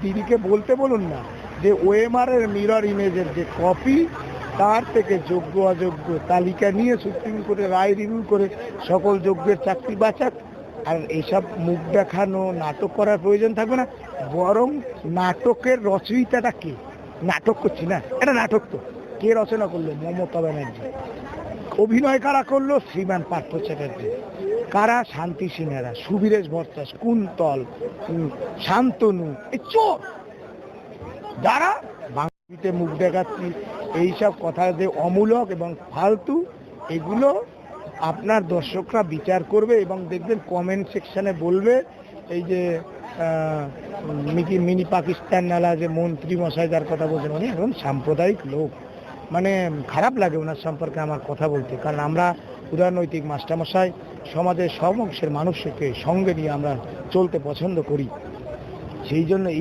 দিদিকে বলতে বলুন না যে ওএমআর এর মিরর ইমেজের যে কপি, তার থেকে যোগ্য অযোগ্য তালিকা নিয়ে সুপ্রিম কোর্টে রায় রিভিউ করে সকল যোগ্যের চাকরি বাঁচাক। আর এইসব মুখ দেখানো নাটক করার প্রয়োজন থাকবে না। বরং নাটকের রচয়িতাটা কে? নাটক করছি না, এটা নাটক তো কে রচনা করলো? মমতা ব্যানার্জি। অভিনয় কারা করলো? শ্রীমান পার্থ চ্যাটার্জি। কারা? শান্তি সিনহারা, সুবীরেশ ভট্টাচ, কুন্তল, শান্তনু, এই চোর যারা বাঙালিতে মুখ দেখাচ্ছি। এইসব কথা যে অমূলক এবং ফালতু, এগুলো আপনার দর্শকরা বিচার করবে এবং দেখবেন কমেন্ট সেকশনে বলবে এই যে মিনি পাকিস্তান নালা যে মন্ত্রী মশাই যার কথা বলছেন, উনি এখন সাম্প্রদায়িক লোক। মানে খারাপ লাগে ওনার সম্পর্কে আমার কথা বলতে, কারণ আমরা উদারনৈতিক মাস্টারমশাই সমাজের সব অংশের মানুষকে সঙ্গে নিয়ে আমরা চলতে পছন্দ করি। সেই জন্য